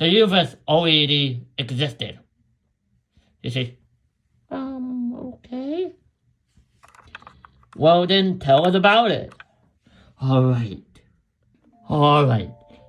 The universe already existed. You see? Okay. Well, then tell us about it. Alright.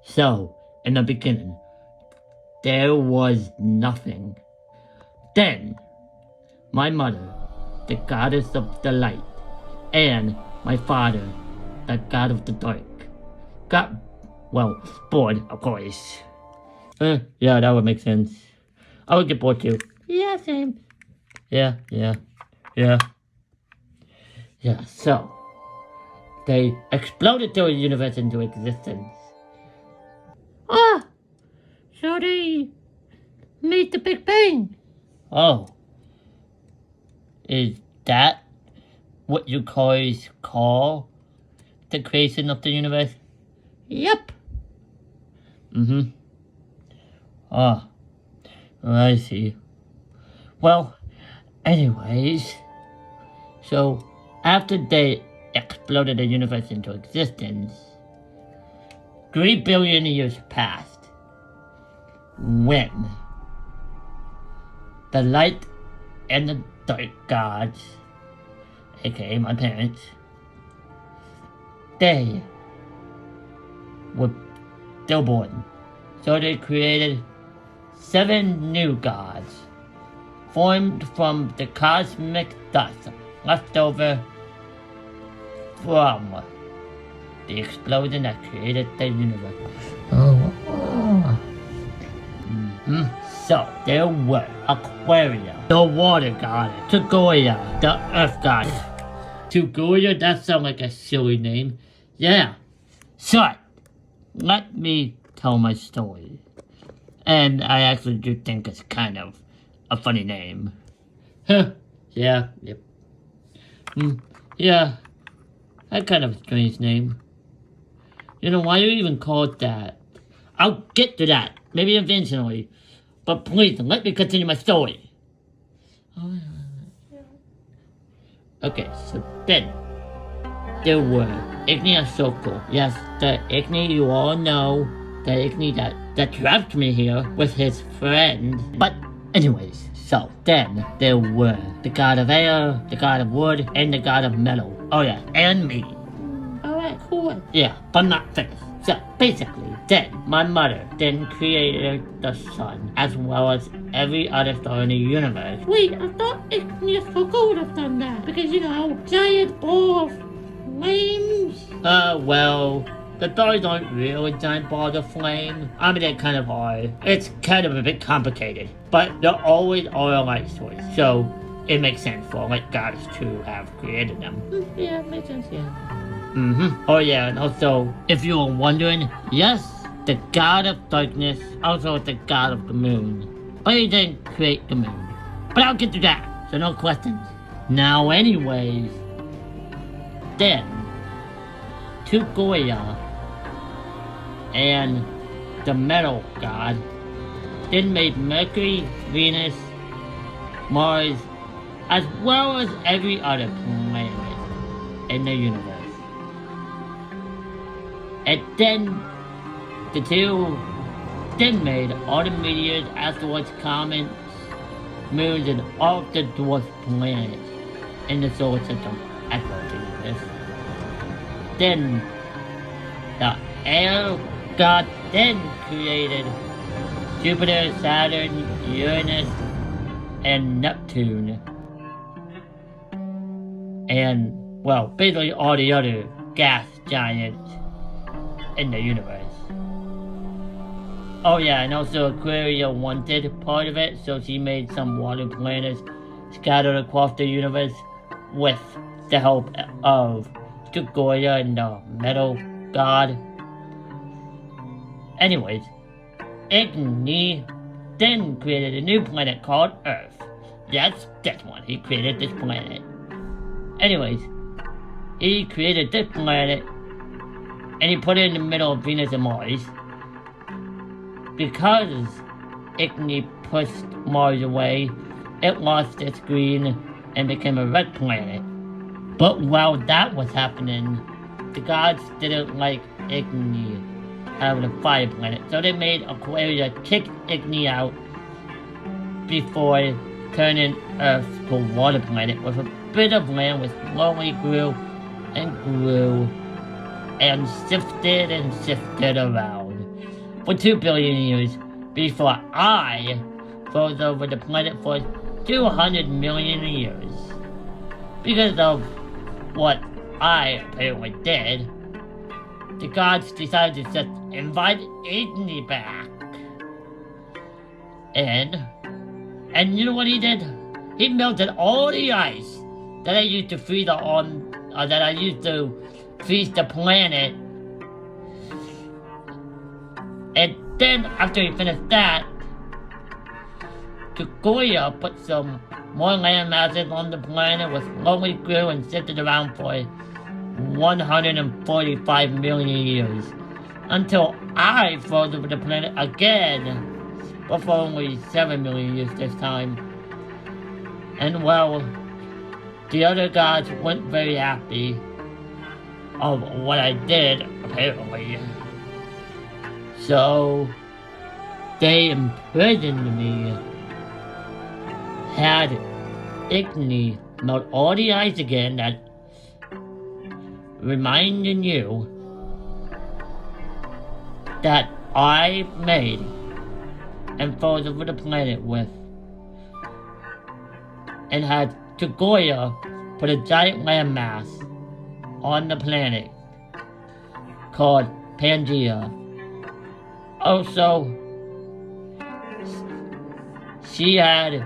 So, in the beginning, there was nothing. Then, my mother, the goddess of the light, and my father, the god of the dark, got, bored, of course. Yeah, that would make sense. I would get bored too. Yeah, same. Yeah, so, they exploded their universe into existence. So they made the Big Bang. Oh. Is that what you guys call the creation of the universe? Yep. I see. Well, anyways, so after they exploded the universe into existence, 3 billion years passed when the light and the dark gods, aka my parents, they were stillborn. So they created 7 new gods, formed from the cosmic dust left over from the explosion that created the universe. So there were Aquaria, the water goddess, Tugoya, the earth goddess. Tugoya, that sounds like a silly name. Yeah. So, let me tell my story. And I actually do think it's kind of a funny name. Yeah, yep. Yeah, that kind of a strange name. You know, why you even call it that? I'll get to that, maybe eventually. But please, let me continue my story. Okay, so then, there were Igni and Soko. Yes, the Igni you all know. The Igni that trapped me here with his friend. But anyways, so then there were the god of air, the god of wood, and the god of metal. Oh yeah, and me. Alright, cool. Yeah, but not finished. So basically, then my mother then created the sun as well as every other star in the universe. Wait, I thought Igni and Soko would have done that because giant ball of flames. Well, the stars aren't really giant balls of flame. I mean, they're kind of hard. It's kind of a bit complicated, but they're always all a light source, so it makes sense for light gods to have created them. Yeah, makes sense, yeah. Oh yeah, and also, if you were wondering, yes, the god of darkness also is the god of the moon. But he didn't create the moon. But I'll get to that, so no questions. Now anyways, then, Tugoya and the metal god then made Mercury, Venus, Mars, as well as every other planet in the universe. And then the two then made all the meteors, asteroids, comets, moons, and all the dwarf planets in the solar system as well as the universe. Then the air god then created Jupiter, Saturn, Uranus, and Neptune. And, well, basically all the other gas giants in the universe. Oh yeah, and also Aquaria wanted part of it, so she made some water planets scattered across the universe with the help of Tugoya and the metal god. Anyways, Igni then created a new planet called Earth. Yes, this one. He created this planet. Anyways, he created this planet and he put it in the middle of Venus and Mars. Because Igni pushed Mars away, it lost its green and became a red planet. But while that was happening, the gods didn't like Igni having a fire planet. So they made Aquaria kick Igni out before turning Earth to a water planet with a bit of land which slowly grew and grew and shifted around for 2 billion years before I froze over the planet for 200 million years. Because of what I apparently did, the gods decided to just invite Igni back. And you know what he did? He melted all the ice that I used to freeze the planet. And then after he finished that, Tukoya put some more land masses on the planet, which slowly grew and shifted around for 145 million years, until I froze over the planet again, but for only 7 million years this time. And well, the other gods weren't very happy of what I did, apparently. So they imprisoned me, had Igni melt all the ice again, that reminding you that I made and froze over the planet with, and had Tukoya put a giant landmass on the planet called Pangea. Also, she had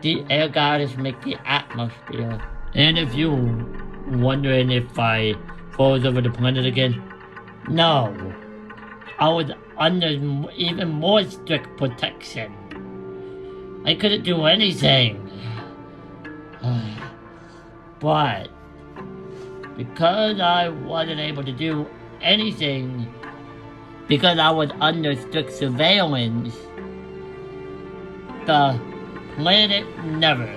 the air goddess make the atmosphere. And if you're wondering if I froze over the planet again, no. I was under even more strict protection. I couldn't do anything. But because I wasn't able to do anything, because I was under strict surveillance, the planet never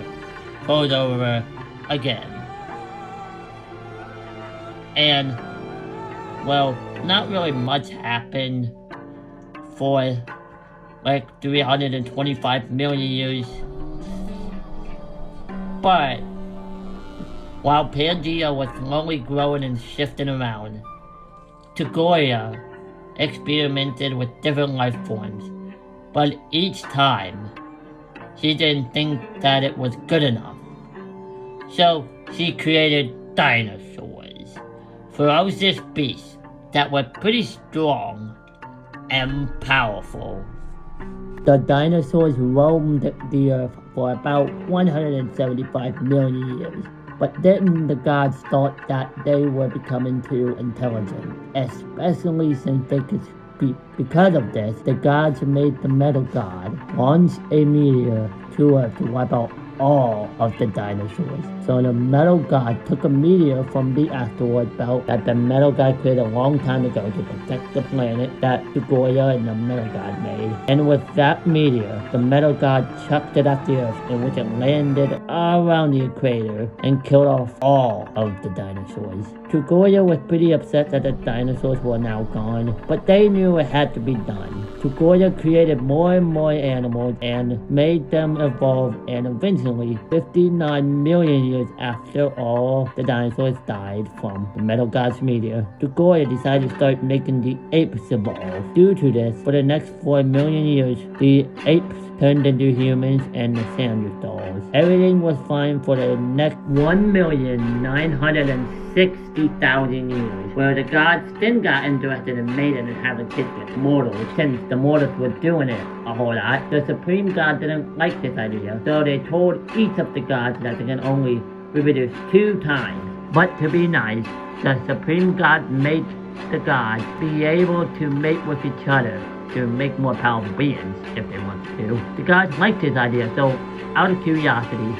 froze over again. And, well, not really much happened for like 325 million years. But while Pangea was slowly growing and shifting around, Tukoya experimented with different life forms, but each time she didn't think that it was good enough. So she created dinosaurs, ferocious beasts that were pretty strong and powerful. The dinosaurs roamed the earth for about 175 million years, but then the gods thought that they were becoming too intelligent, especially since they could speak. Because of this, the gods made the metal god launch a meteor to Earth to wipe out all of the dinosaurs. So the metal god took a meteor from the asteroid belt that the metal god created a long time ago to protect the planet that Tukoya and the metal god made. And with that meteor, the metal god chucked it at the earth, in which it landed around the equator and killed off all of the dinosaurs. Tukoya was pretty upset that the dinosaurs were now gone, but they knew it had to be done. Tukoya created more and more animals and made them evolve, and eventually, 59 million years after all the dinosaurs died from the metal god's meteor, Tukoya decided to start making the apes evolve. Due to this, for the next 4 million years, the apes turned into humans and the Neanderthals. Everything was fine for the next 1,960,000 years, where the gods then got interested in mating and having kids with mortals. Since the mortals were doing it a whole lot, the Supreme God didn't like this idea, so they told each of the gods that they can only reproduce 2 times. But to be nice, the Supreme God made the gods be able to mate with each other to make more powerful beings if they wanted to. The gods liked his idea, so out of curiosity,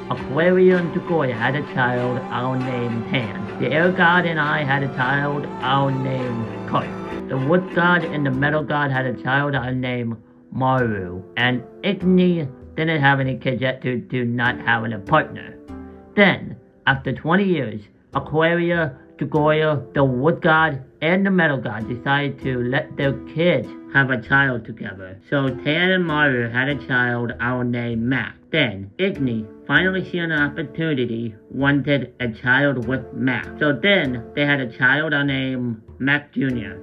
Aquaria and Tukoya had a child I'll name Pan. The air god and I had a child I'll name Kurt. The wood god and the metal god had a child I'll name Maru. And Igni didn't have any kids yet due to not having a partner. Then, after 20 years, Aquaria Goyle, the wood god, and the metal god decided to let their kids have a child together. So Tan and Maru had a child I'll name Mac. Then Igni, finally seeing an opportunity, wanted a child with Mac. So then they had a child I'll name Mac Jr.